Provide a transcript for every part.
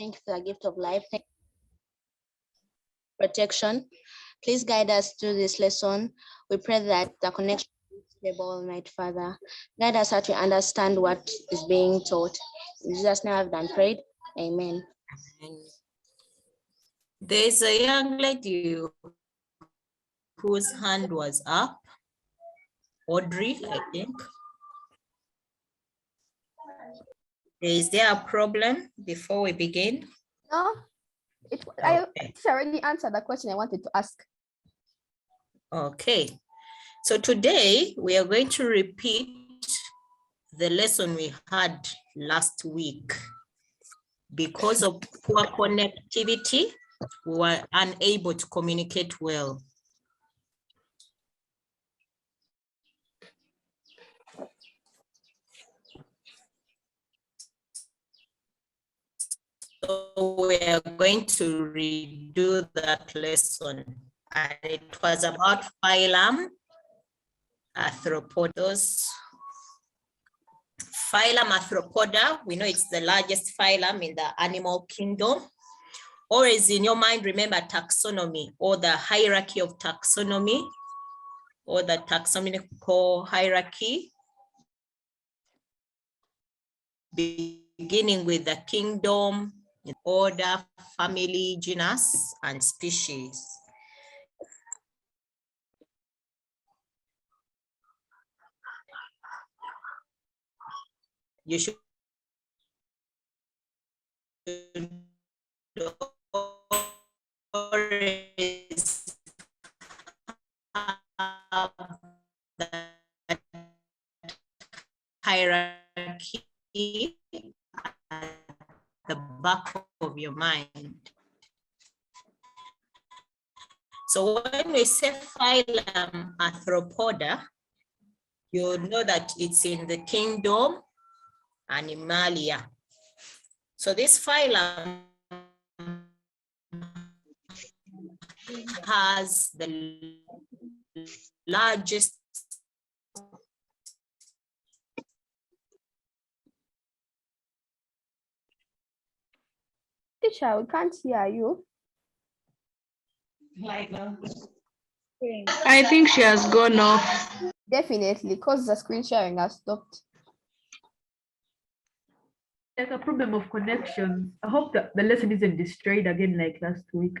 Thank you for the gift of life. Thank you for protection. Please guide us through this lesson. We pray that the connection is stable, Almighty Father. Guide us how to understand what is being taught. In Jesus' name I've done prayed. Amen. There's a young lady whose hand was up. Audrey, I think. Is there a problem before we begin? No, I already answered the question I wanted to ask. Okay, so today we are going to repeat the lesson we had last week. Because of poor connectivity, we were unable to communicate well. So we are going to redo that lesson. And it was about Phylum Arthropods. Phylum Arthropoda, we know it's the largest phylum in the animal kingdom. Always in your mind, remember taxonomy or the hierarchy of taxonomy or the taxonomical hierarchy, beginning with the kingdom, order, family, genus, and species. You should always have the hierarchy at the back of your mind. So when we say Phylum Arthropoda, you know that it's in the kingdom Animalia. So this phylum has the largest Teacher, we can't hear you. I think she has gone off. Definitely, because the screen sharing has stopped. Like a problem of connection. I hope that the lesson isn't destroyed again like last week.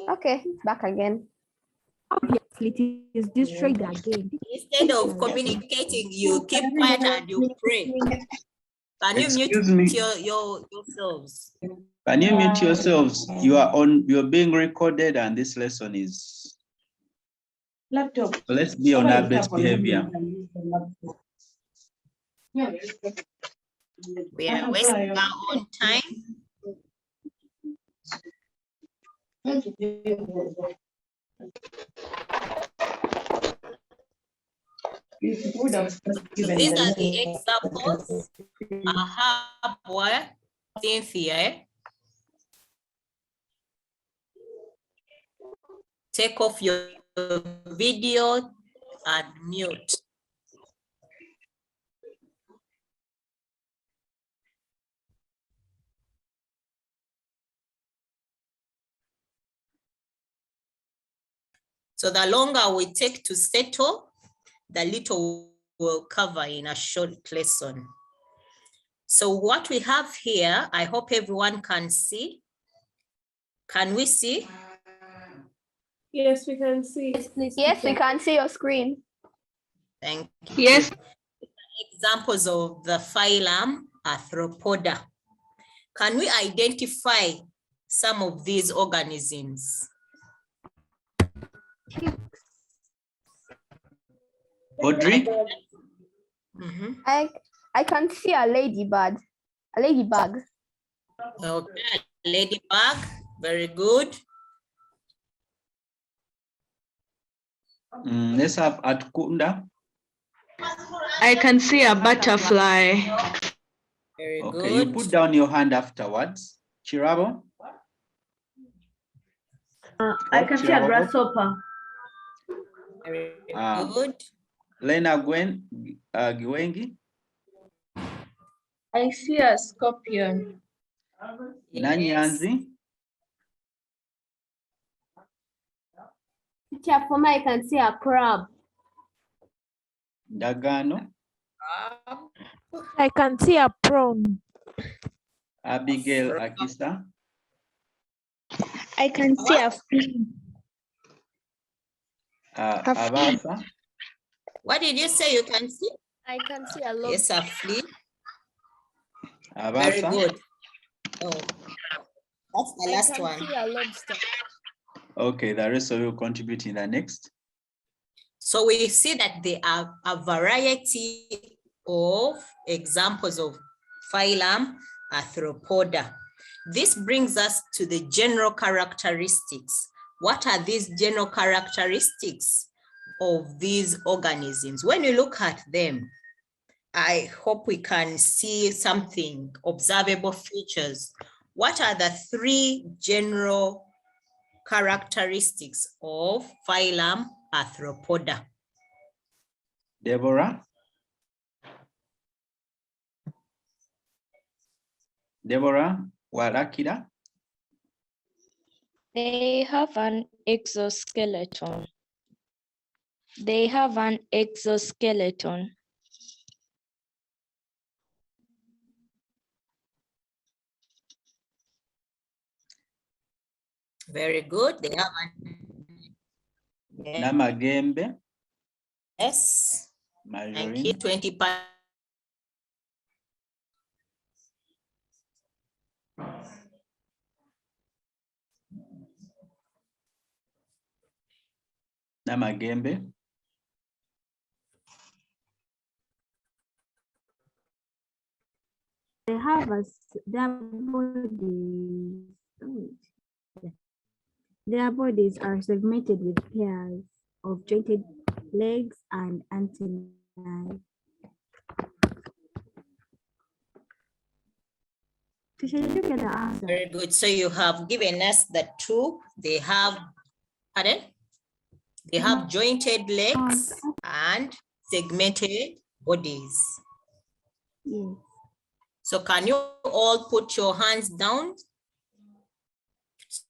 Okay, back again. Obviously, it is destroyed again. Instead of communicating, you keep quiet and you pray. Can you Excuse mute me. yourselves? Can you mute yourselves? You're being recorded and this lesson is laptop. So let's be on our best behavior. We are wasting our own time. These are the examples I have where Cynthia. Take off your video and mute. So the longer we take to settle, the little we'll cover in a short lesson. So what we have here, I hope everyone can see. Can we see? Yes, we can see. Yes, we can see your screen. Thank you. Yes. Examples of the phylum Arthropoda. Can we identify some of these organisms? Audrey? I can see a ladybird. A ladybug. Okay, ladybug, very good. Let's have Atkunda. I can see a butterfly. Very okay, good. You put down your hand afterwards. Chirabo? I can see a grasshopper. Very good. Lena Gwengi? I see a scorpion. Nanyanzi. Teacher, for me, I can see a crab. Dagano. I can see a prawn. Abigail Akisa. I can see a flea. Abasa. What did you say you can see? I can see a lobster. Yes, a flea. Very Abasa. good. Oh, that's the last I can one. see a lobster. Okay, the rest of you contribute in the next. So we see that there are a variety of examples of phylum Arthropoda. This brings us to the general characteristics. What are these general characteristics of these organisms? When you look at them, I hope we can see something, observable features. What are the 3 general characteristics of phylum Arthropoda? Deborah. Deborah Warakida. They have an exoskeleton. They have an exoskeleton. Very good. They have an Namagembe. yes. Thank you. Marjorie. 20. Namagembe. They have their bodies are segmented with pairs of jointed legs and antennae. Teacher, did you get the answer? Very good. So you have given us the 2. They have, pardon? They have jointed legs and segmented bodies. Yes. So can you all put your hands down?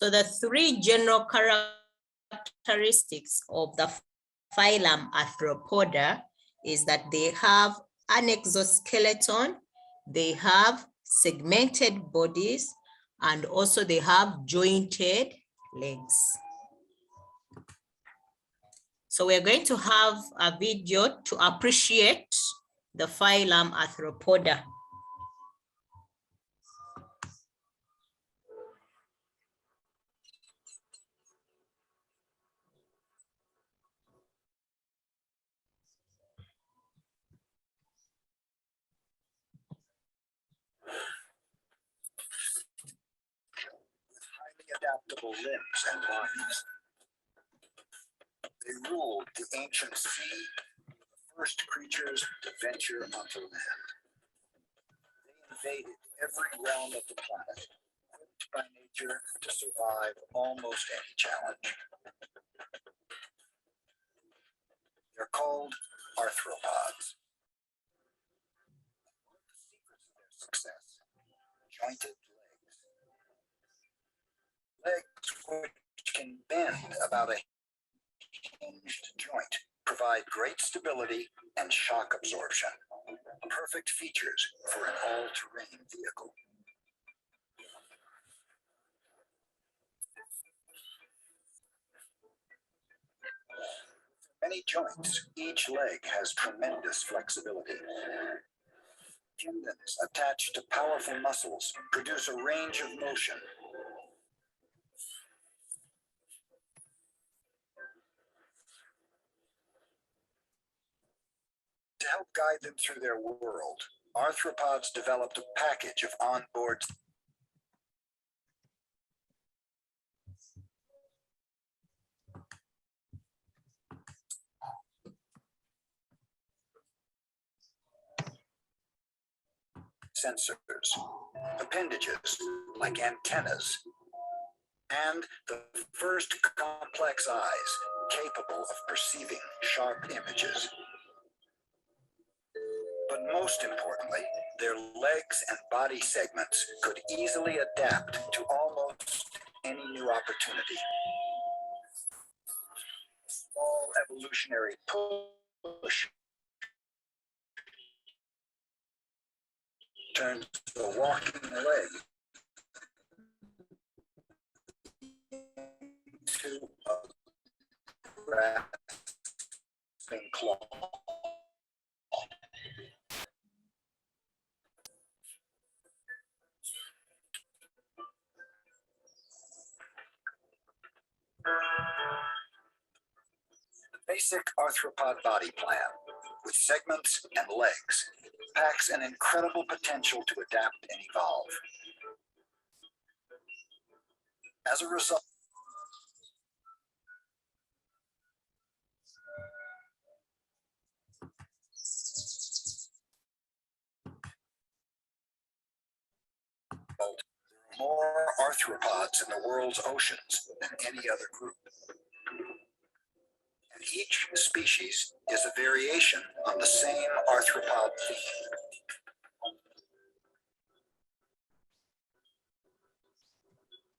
So the 3 general characteristics of the phylum Arthropoda is that they have an exoskeleton, they have segmented bodies, and also they have jointed legs. So we're going to have a video to appreciate the phylum Arthropoda. Adaptable limbs and bodies. They ruled the ancient sea, the first creatures to venture onto land. They invaded every realm of the planet, equipped by nature to survive almost any challenge. They're called arthropods. One of the secrets of their success: jointed legs. Legs which can bend about a hinged joint, provide great stability and shock absorption. Perfect features for an all-terrain vehicle. Many joints, each leg has tremendous flexibility. Tendons attached to powerful muscles produce a range of motion. To help guide them through their world, arthropods developed a package of onboard sensors, appendages like antennas, and the first complex eyes capable of perceiving sharp images. But most importantly, their legs and body segments could easily adapt to almost any new opportunity. Small evolutionary push turns a walking leg to a grasping claw. The basic arthropod body plan, with segments and legs, packs an incredible potential to adapt and evolve. As a result, there are more arthropods in the world's oceans than any other group. And each species is a variation on the same arthropod theme.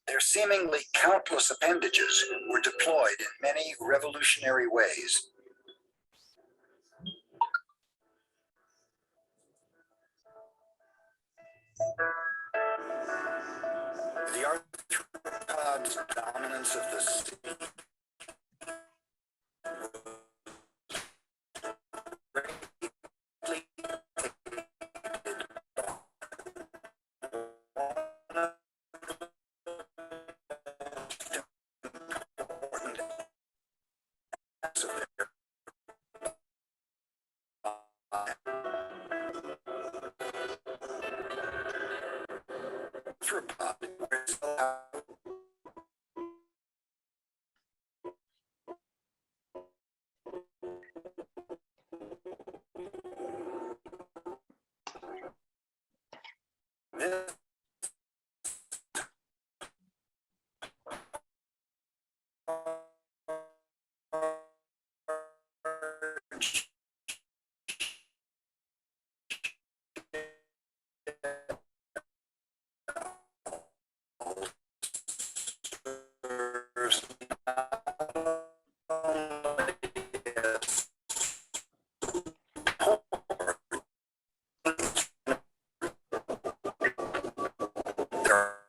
Their seemingly countless appendages were deployed in many revolutionary ways. The arthropod's dominance of the sea greatly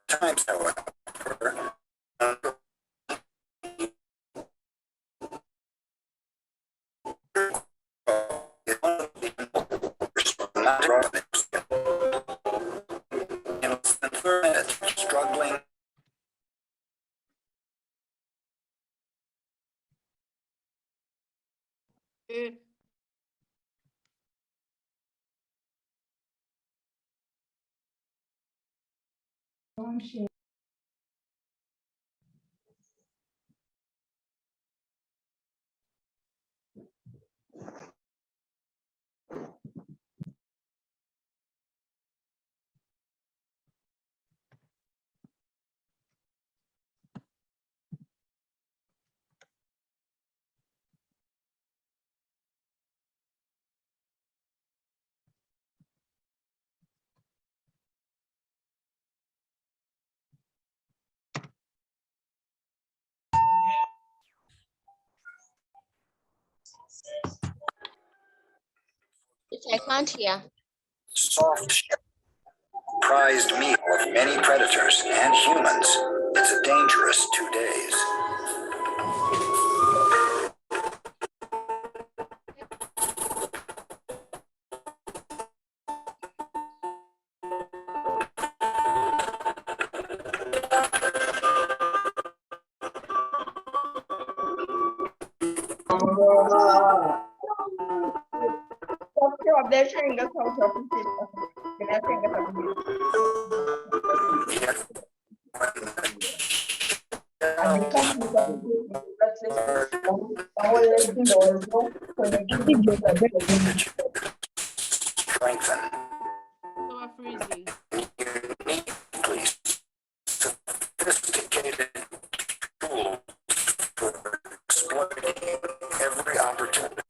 times, however, struggling. I can't hear. Soft, prized meal of many predators and humans. It's a dangerous 2 days. Strengthen. Uniquely sophisticated tools for exploiting every opportunity.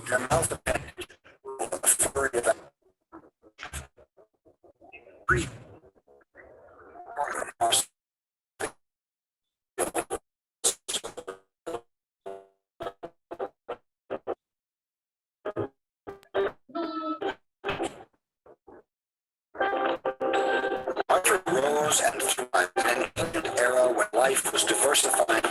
The mouth appendage will furry about breathe. Arthur rose and thrived in an ancient era when life was diversified.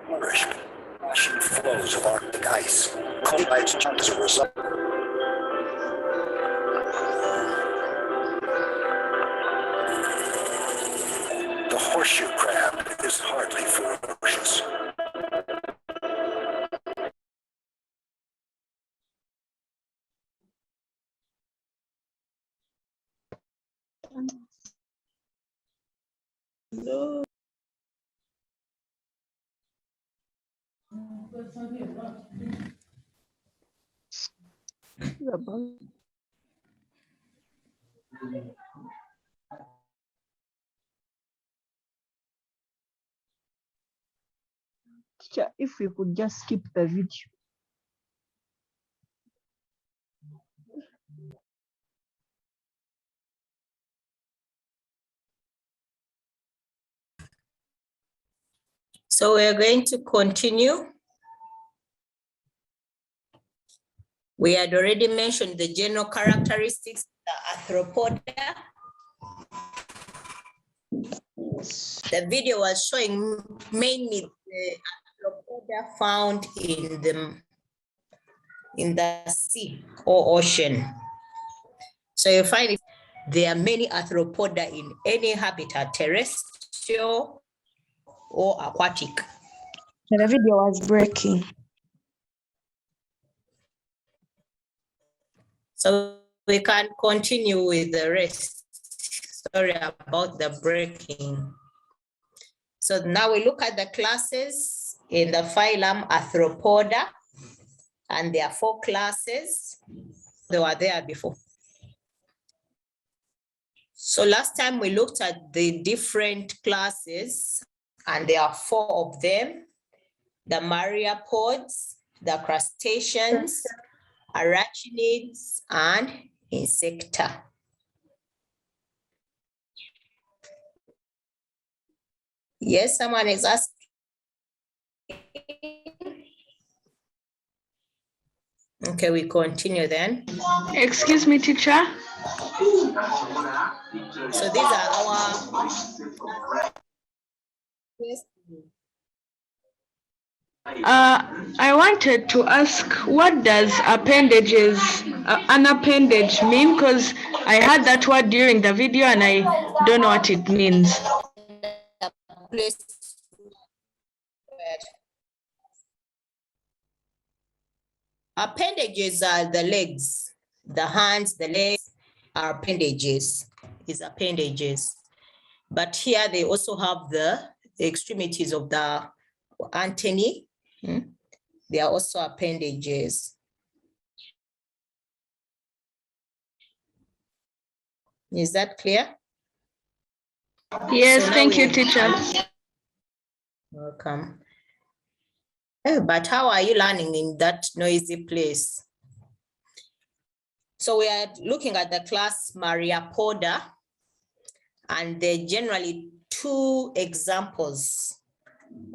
Nourishment, rushing flows of Arctic ice, collapsed as a result. The horseshoe crab is hardly ferocious. Teacher, if we could just skip the video. So we're going to continue. We had already mentioned the general characteristics of the arthropoda. The video was showing mainly the arthropoda found in the sea or ocean. So you find there are many arthropoda in any habitat, terrestrial or aquatic. The video was breaking. So we can continue with the rest. Sorry about the breaking. So now we look at the classes in the phylum Arthropoda, and there are 4 classes. They were there before. So last time we looked at the different classes, and there are 4 of them: the Myriapods, the crustaceans, arachnids, and insecta. Yes, someone is asking. Okay, we continue then. Excuse me, teacher. So these are our I wanted to ask, what does appendages, an appendage mean? Because I heard that word during the video and I don't know what it means. Appendages are the legs, the hands, the legs are appendages, is appendages. But here they also have the extremities of the antennae. They are also appendages. Is that clear? Yes, So thank you, teacher. Welcome. But how are you learning in that noisy place? So we are looking at the class Myriapoda, and there are generally 2 examples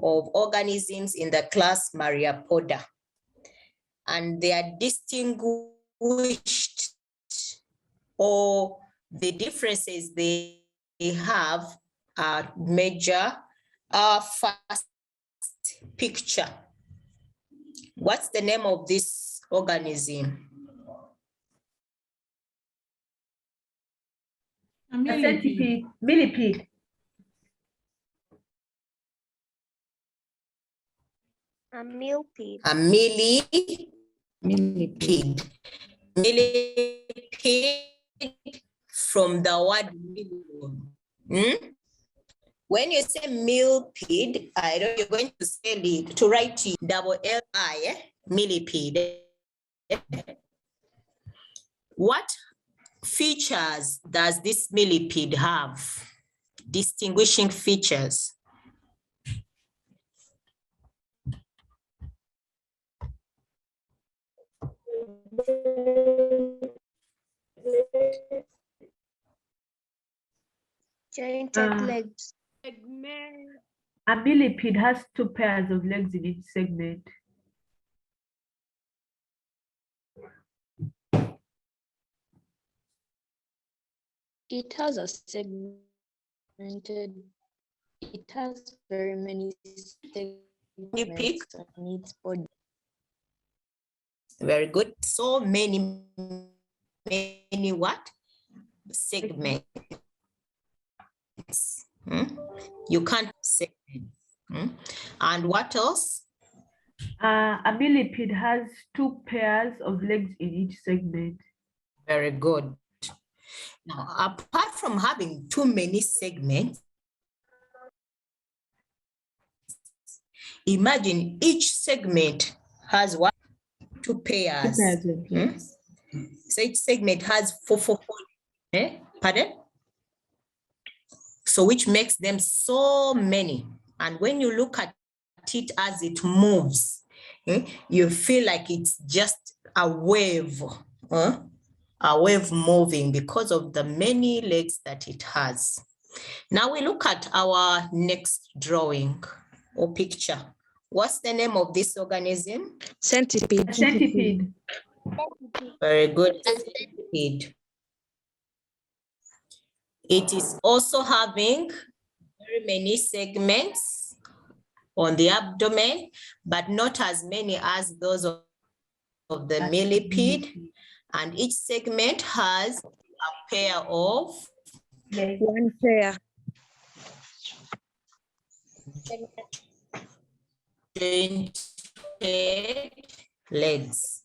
of organisms in the class Myriapoda, and they are distinguished, or the differences they have are major. First picture. What's the name of this organism? A centipede, millipede. A millipede. A millipede. Millipede from the word million. When you say millipede, I know you're going to spell it, to write it double L-I, millipede. What features does this millipede have? Distinguishing features. Jointed legs. A millipede has 2 pairs of legs in each segment. It has a segmented. It has very many segments on its body. Very good. So many what? Segments. You can't segment. And what else? A millipede has 2 pairs of legs in each segment. Very good. Now, apart from having too many segments, imagine each segment has 2 pairs. So each segment has four. Pardon? So which makes them so many. And when you look at it as it moves, you feel like it's just a wave moving because of the many legs that it has. Now we look at our next drawing or picture. What's the name of this organism? Centipede. Centipede. Very good. Centipede. It is also having very many segments on the abdomen, but not as many as those of the millipede. And each segment has a pair of 1 pair. jointed legs.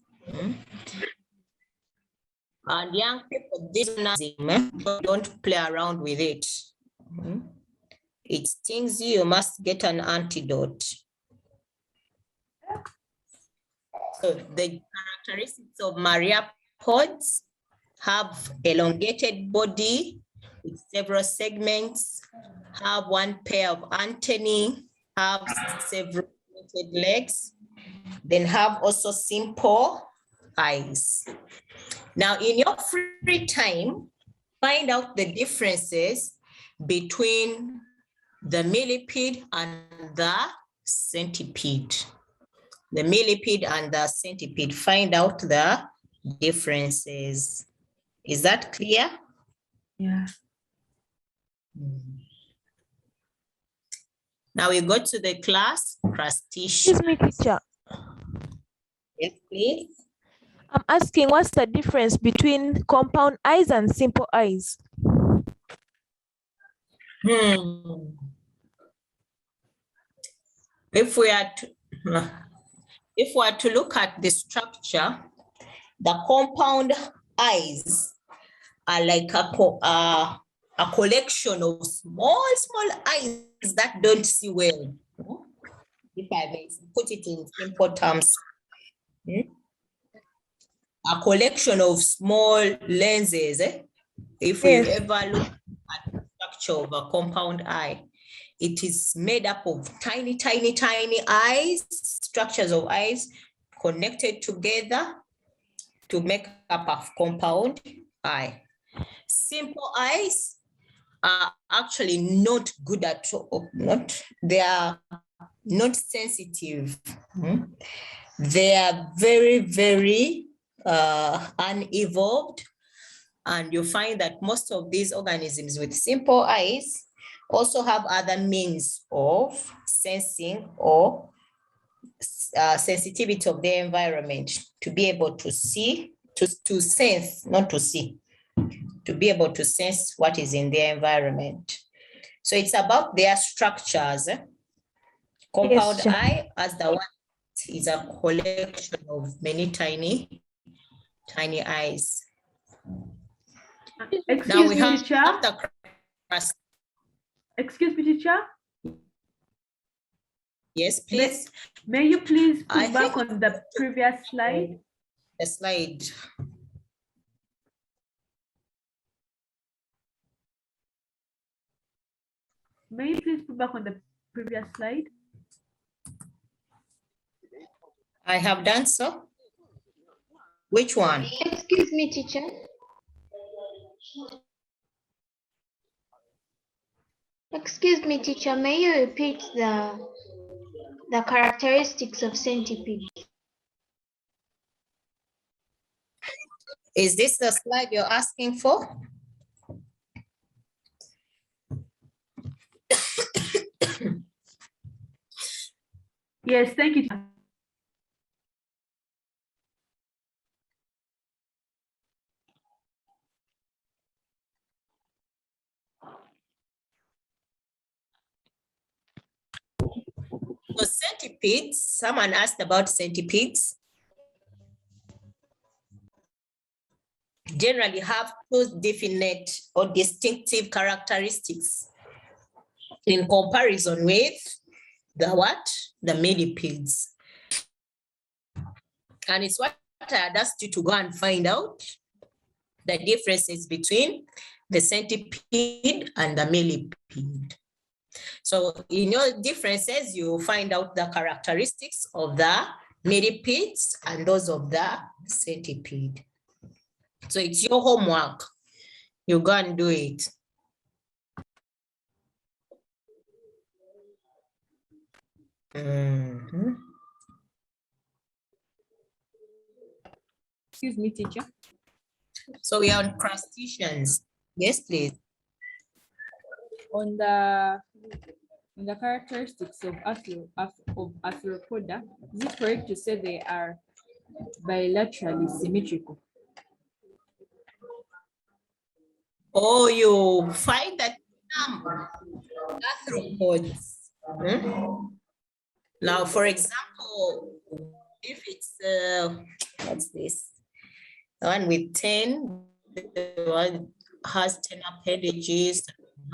And young people, this don't play around with it. It stings you, you must get an antidote. So the characteristics of myriapods have elongated body with several segments, have 1 pair of antennae, have several legs, then have also simple eyes. Now, in your free time, find out the differences between the millipede and the centipede. The millipede and the centipede, find out the differences. Is that clear? Yeah. Now we go to the class crustacean. Excuse me, teacher. Yes, please. I'm asking what's the difference between compound eyes and simple eyes? If we are to look at the structure, the compound eyes are like a collection of small eyes that don't see well. If I may put it in simple terms. A collection of small lenses. If we ever look at the structure of a compound eye, it is made up of tiny eyes, structures of eyes connected together to make up a compound eye. Simple eyes are actually not good at all. They are not sensitive. They are very unevolved, and you find that most of these organisms with simple eyes also have other means of sensing or sensitivity of their environment to be able to see, to sense, not to see, to be able to sense what is in their environment. So it's about their structures. Compound eye, as the one, is a collection of many tiny eyes. Excuse me, teacher. Excuse me, teacher. Yes, please. May you please I put back think on the previous slide? the slide. May you please put back on the previous slide? I have done so. Which one? Excuse me, teacher. Excuse me, teacher. May you repeat the characteristics of centipede? Is this the slide you're asking for? Yes, thank you. So centipedes, someone asked about centipedes. Generally have two definite or distinctive characteristics in comparison with the what? The millipedes. And it's what I asked you to go and find out the differences between the centipede and the millipede. So in your differences, you find out the characteristics of the millipedes and those of the centipede. So it's your homework. You go and do it. Excuse me, teacher. So we are on crustaceans. Yes, please. On the characteristics of Arthropoda, is it correct to say they are bilaterally symmetrical? Oh, you find that arthropods. Now, for example, if it's what's this? The one with 10, the one has 10 appendages,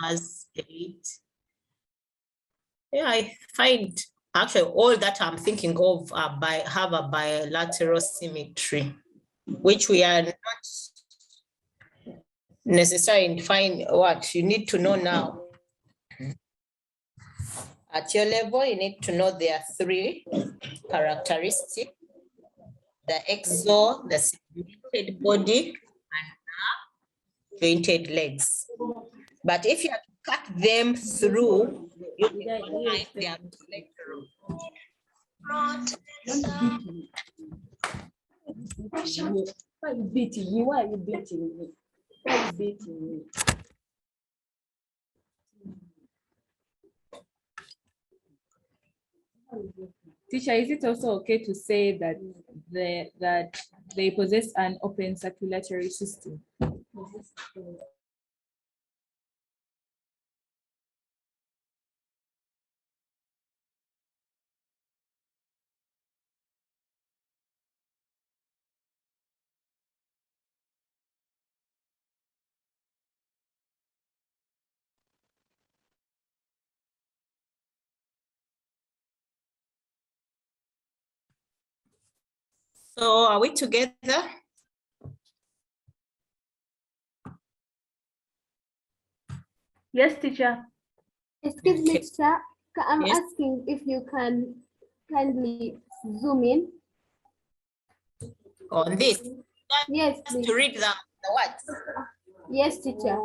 has 8. Yeah, I find actually all that I'm thinking of are have a bilateral symmetry, which we are not necessarily find what you need to know now. At your level, you need to know there are 3 characteristics: the exo, the segmented body, and the jointed legs. But if you have to cut them through, you can find they are bilateral. Why are you beating me? Why are you beating me? Why are you beating me? Teacher, is it also okay to say that they possess an open circulatory system? So are we together? Yes, teacher. Excuse me, teacher. I'm Yes. asking if you can kindly zoom in. On this? Yes, Just please. to read the what? Yes, teacher.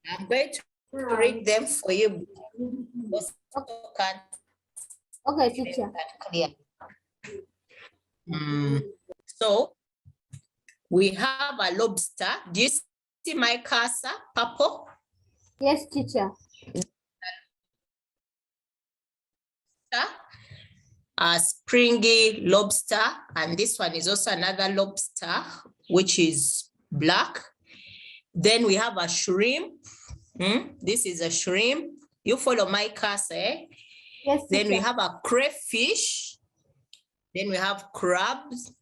I'm going to read them for you. Okay, teacher. Clear. So we have a lobster. Do you see my cursor, purple? Yes, teacher. A springy lobster, and this one is also another lobster, which is black. Then we have a shrimp. This is a shrimp. You follow my cursor, eh? Yes, then we teacher. have a crayfish. Then we have crabs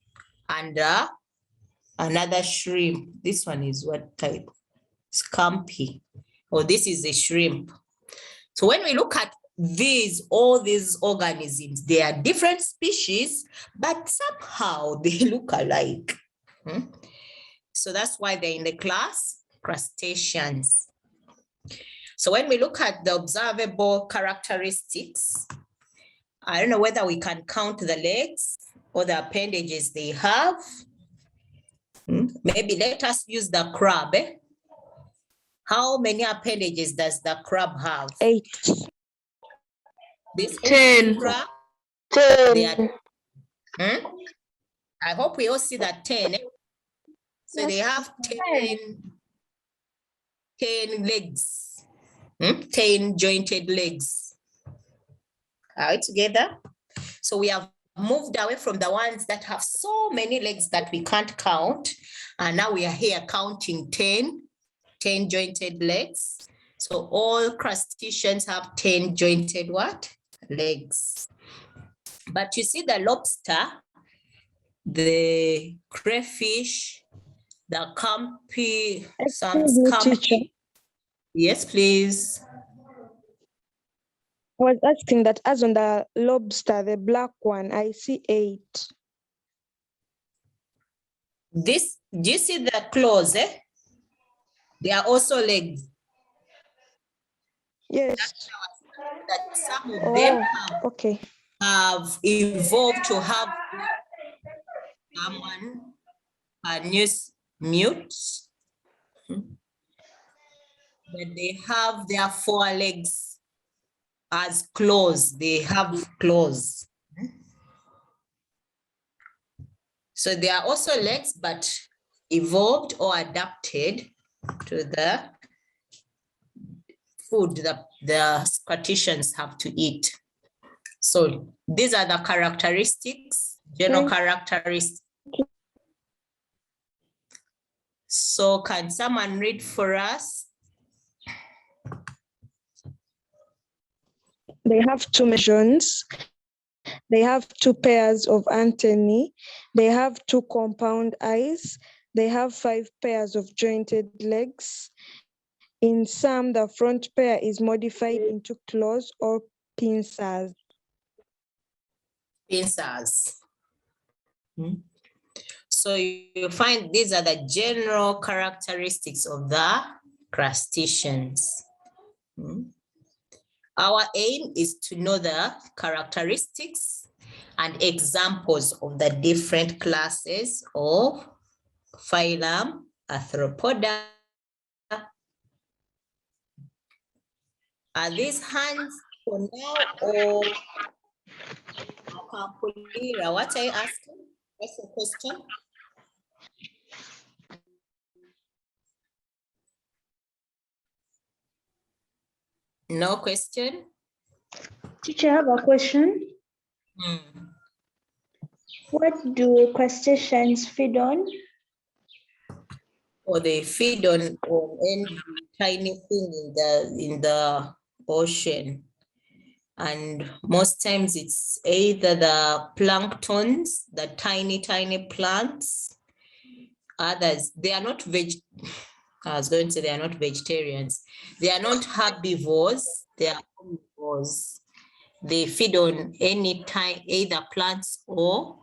and another shrimp. This one is what type? Scampi. Oh, this is a shrimp. So when we look at all these organisms, they are different species, but somehow they look alike. So that's why they're in the class crustaceans. So when we look at the observable characteristics, I don't know whether we can count the legs or the appendages they have. Maybe let us use the crab. How many appendages does the crab have? 8. This 10. Crab, 10. I hope we all see that 10. So they have 10 legs, 10 jointed legs. Are we together? So we have moved away from the ones that have so many legs that we can't count. And now we are here counting 10 jointed legs. So all crustaceans have 10 jointed what? Legs. But you see the lobster, the crayfish, the scampi, some scampi. Yes, please. I was asking that as on the lobster, the black one, I see 8. This, do you see the claws? They are also legs. Yes. That some of them have evolved to have someone news mute. But they have their 4 legs as claws. They have claws. So they are also legs, but evolved or adapted to the food that the crustaceans have to eat. So these are the characteristics, general characteristics. So can someone read for us? They have 2 measures. They have 2 pairs of antennae. They have 2 compound eyes. They have 5 pairs of jointed legs. In some, the front pair is modified into claws or pincers. Pincers. So you find these are the general characteristics of the crustaceans. Our aim is to know the characteristics and examples of the different classes of Phylum Arthropoda. Are these hands for now or what are you asking? What's the question? No question? Teacher, I have a question. What do crustaceans feed on? Or they feed on any tiny thing in the ocean. And most times it's either the planktons, the tiny plants. Others, they are not I was going to say they are not vegetarians. They are not herbivores, they are omnivores. They feed on any either plants or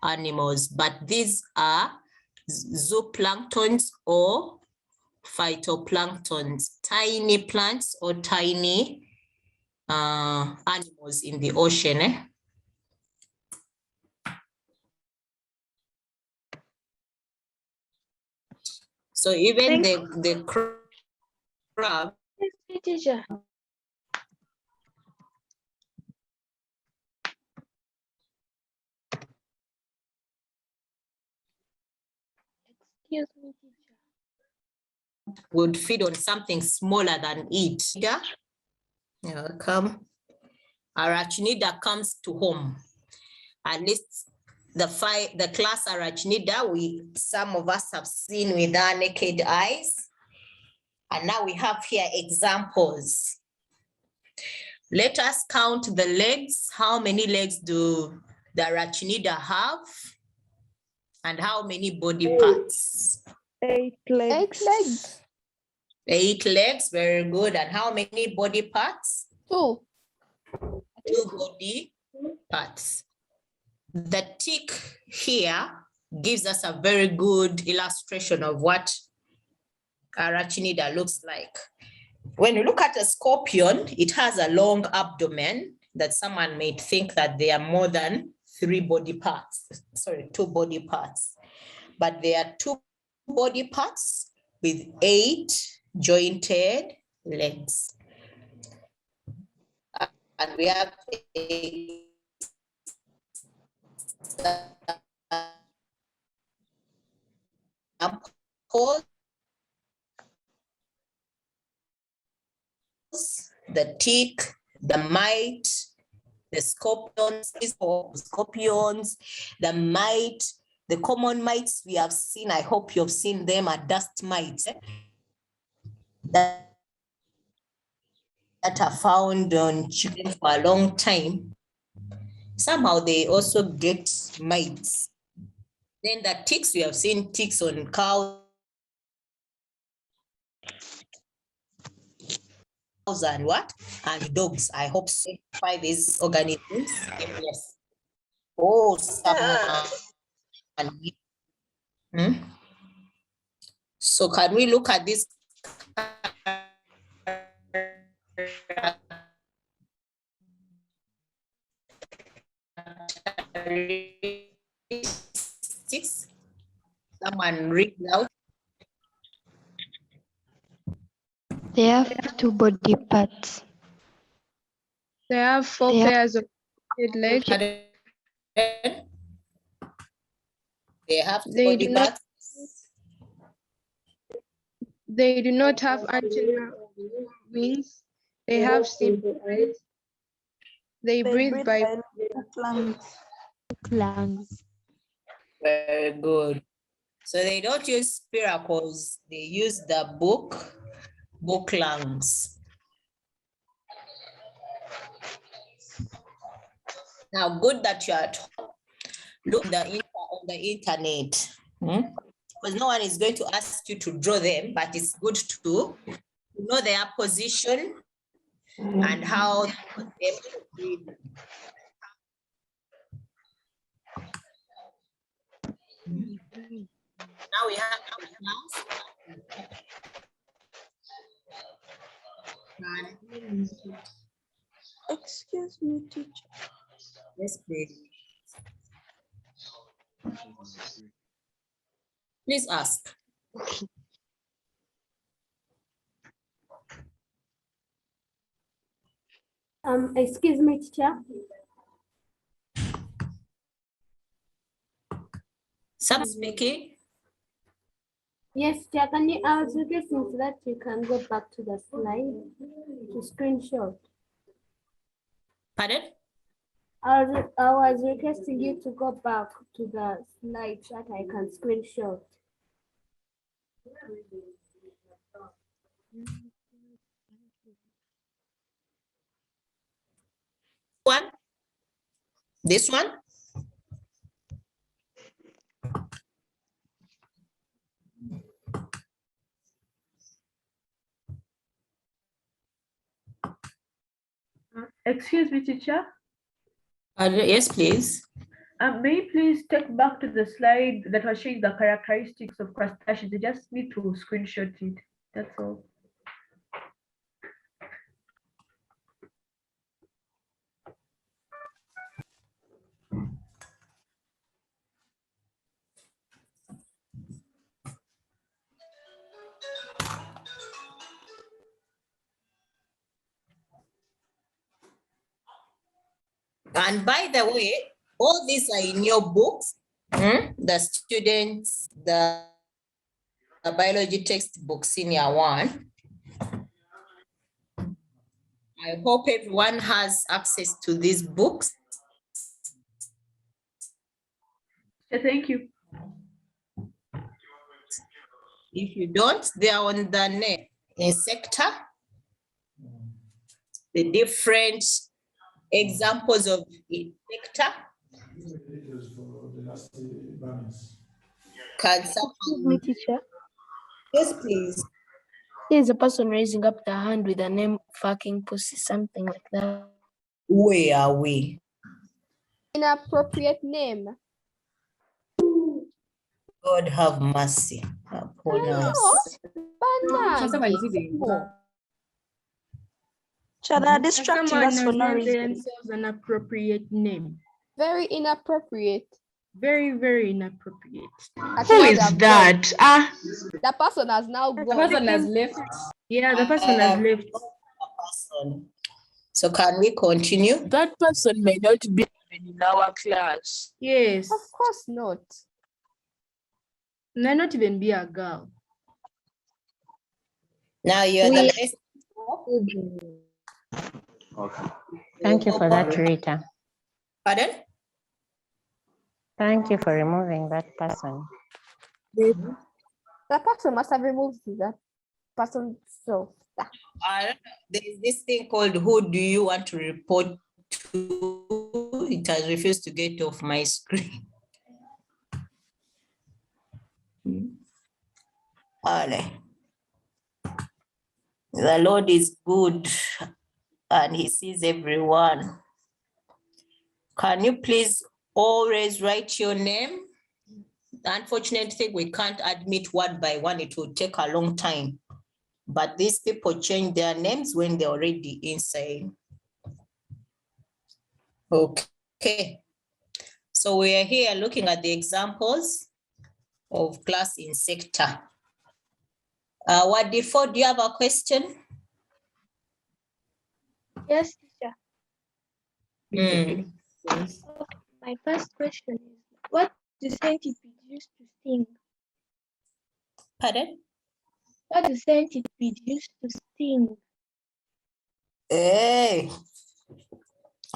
animals, but these are zooplanktons or phytoplanktons, tiny plants or tiny animals in the ocean. So even the crab. Teacher. Excuse me, teacher. Would feed on something smaller than it. Yeah, welcome. Arachnida comes to home. At least the class Arachnida, some of us have seen with our naked eyes. And now we have here examples. Let us count the legs. How many legs do the Arachnida have? And how many body parts? 8 legs. 8 legs. 8 legs, very good. And how many body parts? Two. Two body parts. The tick here gives us a very good illustration of what Arachnida looks like. When you look at a scorpion, it has a long abdomen that someone may think that there are more than two body parts. But there are two body parts with 8 jointed legs. And we have the tick, the mite, the scorpions, the mite, the common mites we have seen. I hope you've seen them, are dust mites that are found on chicken for a long time. Somehow they also get mites. Then the ticks, we have seen ticks on cows and what? And dogs. I hope so. By these organisms. Yes. Oh, someone. So can we look at this? Someone read out. They have 2 body parts. They have 4 pairs of legs. They have body parts. They do not have antenna wings. They have simple eyes. They breathe by lungs. Very good. So they don't use spiracles, they use the book lungs. Now, good that you're at home. Look on the internet. Because no one is going to ask you to draw them, but it's good to know their position and how they breathe. Now we have Excuse me, teacher. Yes, please. Please ask. Excuse me, teacher. Some speaking. Yes, teacher, can you, I was requesting so that you can go back to the slide to screenshot. Pardon? I was requesting you to go back to the slide so that I can screenshot. One? This one? Excuse me, teacher. Yes, please. May you please take back to the slide that was showing the characteristics of crustaceans? You just need to screenshot it. That's all. And by the way, all these are in your books. The students, the biology textbooks in year 1. I hope everyone has access to these books. Thank you. If you don't, they are on the net. Insecta, the different examples of insecta. Can someone... Excuse me, teacher. Yes, please. There's a person raising up their hand with a name fucking pussy, something like that. Where are we? Inappropriate name. God have mercy upon us. They're distracting Someone us for has no named reason. themselves an appropriate name. Very inappropriate. Very, very inappropriate. Who is that? The person has now gone. The person has left. Yeah, the person has left. So can we continue? That person may not be in our class. Yes. Of course not. May not even be a girl. Now you're the best. Okay. Thank you for that, Rita. Pardon? Thank you for removing that person. The person must have removed that person. So I don't know. There's this thing called who do you want to report to? It has refused to get off my screen. Alright. The Lord is good and he sees everyone. Can you please always write your name? The unfortunate thing, we can't admit one by one. It will take a long time. But these people change their names when they're already inside. Okay. So we are here looking at the examples of class in sector. What default, do you have a question? Yes, teacher. Mm. My first question is, what do centipedes use to sting? Pardon? What do centipedes use to sting? Hey,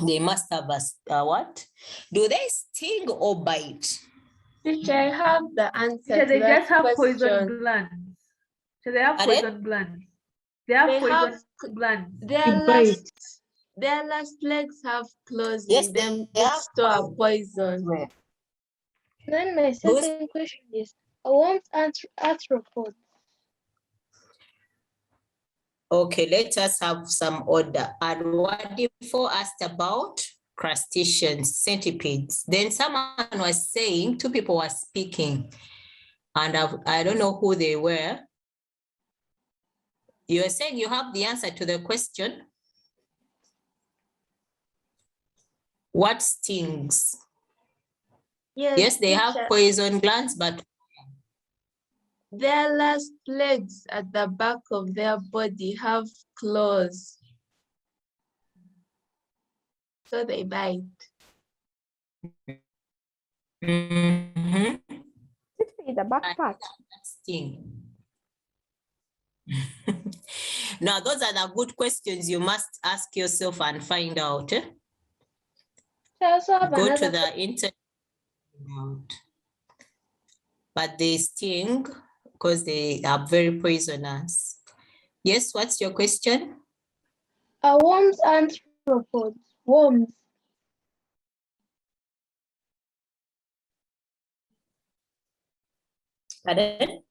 they must have a what? Do they sting or bite? Teacher, I have the answer to They that just have poison question. glands. So they have Pardon? poison glands. They have poison glands. Their last legs have claws Yes, in them they which have store poison. Then my second question is, what arthropods? Okay, let us have some order. And what before asked about crustaceans, centipedes. Then someone was saying, two people were speaking, and I don't know who they were. You're saying you have the answer to the question. What stings? Yes, they have teacher. poison glands, but Their last legs at the back of their body have claws. So they bite. mm-hmm. the back part. Sting. Now, those are the good questions you must ask yourself and find out. Eh? I also have Go to another the internet. But they sting because they are very poisonous. Yes, what's your question? Are worms arthropods? Worms. Pardon?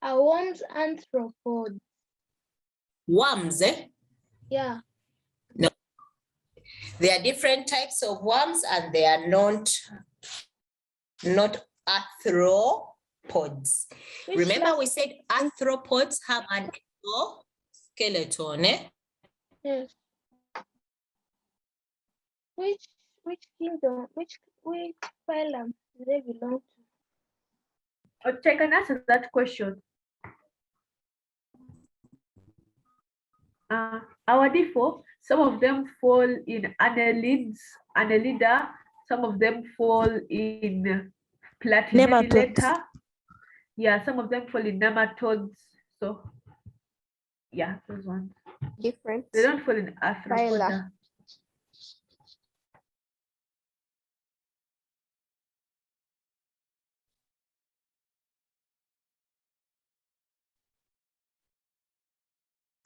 Are worms arthropods? Worms, eh? Yeah. No. There are different types of worms and they are not arthropods. Remember we said arthropods have an exoskeleton, eh? Yes. Which kingdom, which phylum do they belong to? Okay, I can answer that question. Our default, some of them fall in annelida, some of them fall in platyhelmintheta. Yeah, some of them fall in nematodes. So yeah, those ones. Different. They don't fall in arthropoda.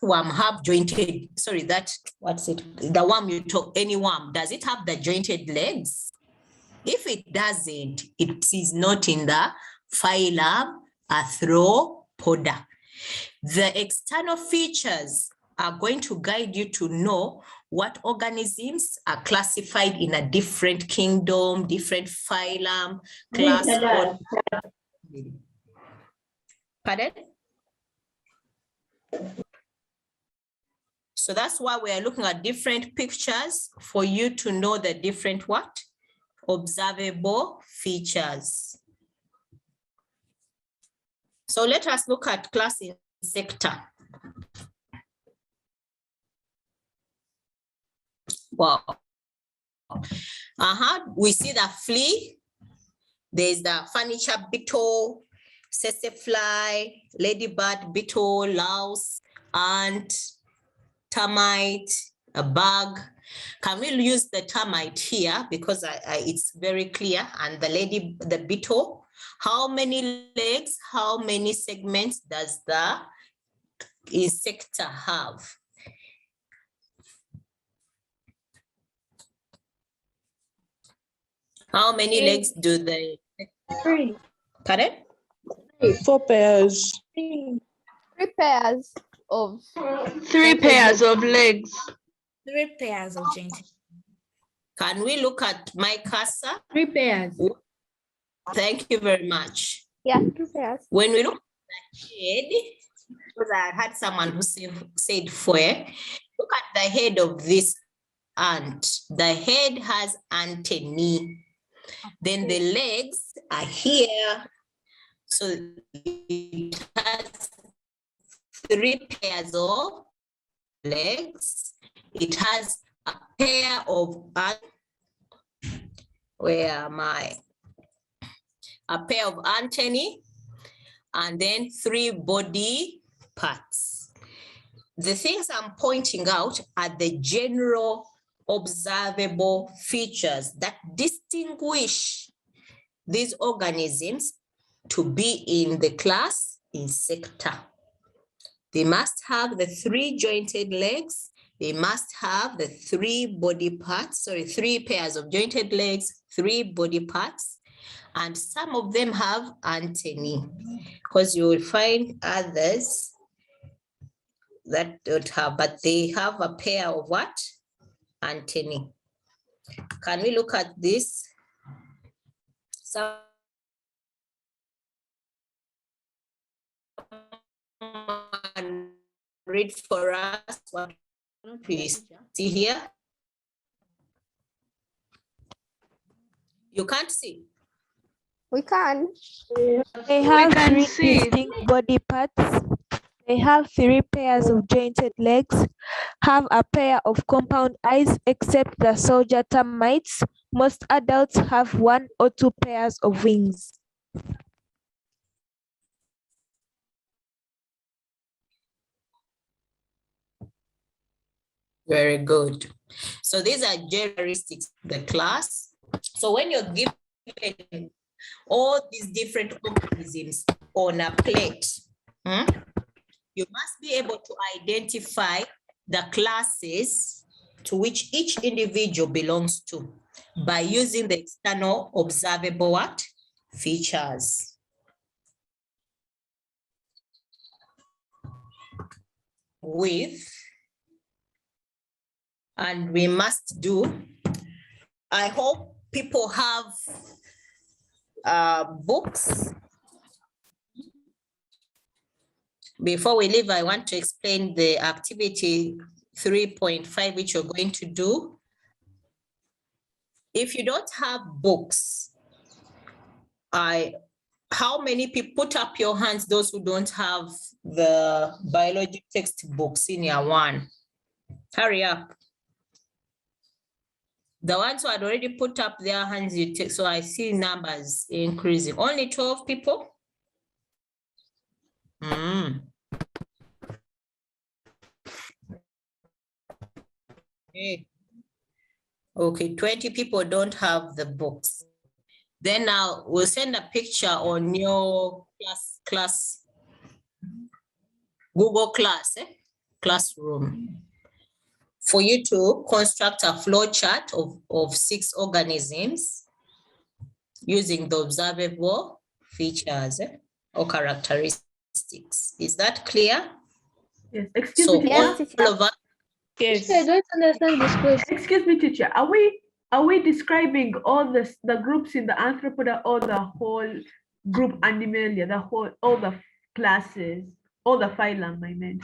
Worm have jointed, sorry, what's it? The worm you talk, any worm, does it have the jointed legs? If it doesn't, it is not in the phylum Arthropoda. The external features are going to guide you to know what organisms are classified in a different kingdom, different phylum, class. Pardon? So that's why we are looking at different pictures for you to know the different what? Observable features. So let us look at class Insecta. Wow. We see the flea. There's the furniture beetle, fly, ladybird beetle, louse, ant, termite, a bug. Can we use the termite here because it's very clear? And the beetle. How many legs, how many segments does the insecta have? How many legs do they? 3. Pardon? 4 pairs. 3 pairs of 3 pairs of legs. 3 pairs of jointed. Can we look at my cursor? 3 pairs. Thank you very much. Yeah, 2 pairs. When we look at the head, because I had someone who said 4, look at the head of this ant. The head has antennae. Then the legs are here. So it has 3 pairs of legs. It has a pair of, where am I? A pair of antennae, and then 3 body parts. The things I'm pointing out are the general observable features that distinguish these organisms to be in the class Insecta. They must have the 3 jointed legs. They must have the 3 body parts, 3 pairs of jointed legs, 3 body parts, and some of them have antennae, because you will find others that don't have, but they have a pair of what? Antennae. Can we look at this? Someone read for us what we see here. You can't see. We can. They have 3 distinct body parts. They have 3 pairs of jointed legs, have a pair of compound eyes except the soldier termites. Most adults have 1 or 2 pairs of wings. Very good. So these are characteristics of the class. So when you're given all these different organisms on a plate, you must be able to identify the classes to which each individual belongs to by using the external observable what? Features. And we must do, I hope people have books. Before we leave, I want to explain the activity 3.5, which you're going to do. If you don't have books, how many people, put up your hands, those who don't have the biology textbooks in year 1. Hurry up. The ones who had already put up their hands, you take, so I see numbers increasing. Only 12 people? Okay, 20 people don't have the books. Then now we'll send a picture on your class Google Classroom for you to construct a flow chart of 6 organisms using the observable features or characteristics. characteristics. Is that clear? Yes. Excuse So me, teacher. all of us. Teacher, I don't understand this question. Excuse me, teacher. Are we describing all the groups in the Arthropoda or the whole group Animalia, all the classes, all the phylum, I meant?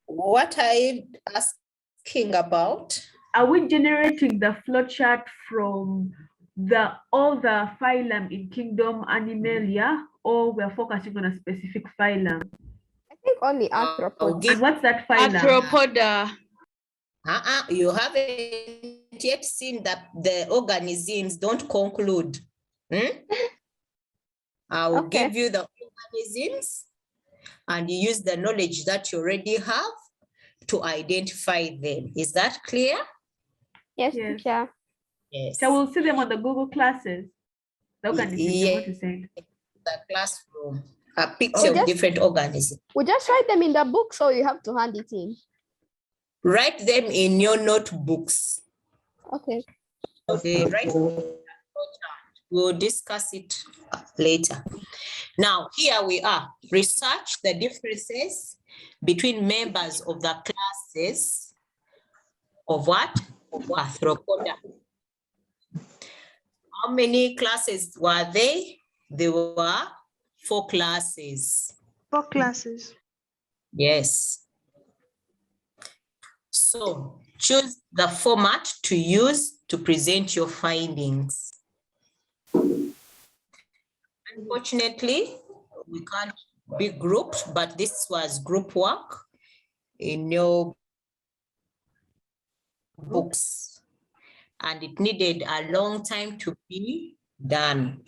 What are you asking about? Are we generating the flowchart from all the phylum in kingdom Animalia, or we're focusing on a specific phylum? I think only arthropods. And what's that phylum? Arthropoda. You haven't yet seen that the organisms don't conclude. I'll give you the organisms and you use the knowledge that you already have to identify them. Is that clear? Yes, teacher. Yes. So we'll see them on the Google classes. The organisms, what you said. The classroom, a picture of different organisms. We just write them in the book, so you have to hand it in. Write them in your notebooks. Okay. Okay, right. We'll discuss it later. Now, here we are. Research the differences between members of the classes of what? Of Arthropoda. How many classes were they? There were 4 classes. 4 classes. Yes. So choose the format to use to present your findings. Unfortunately, we can't be grouped, but this was group work in your books, and it needed a long time to be done.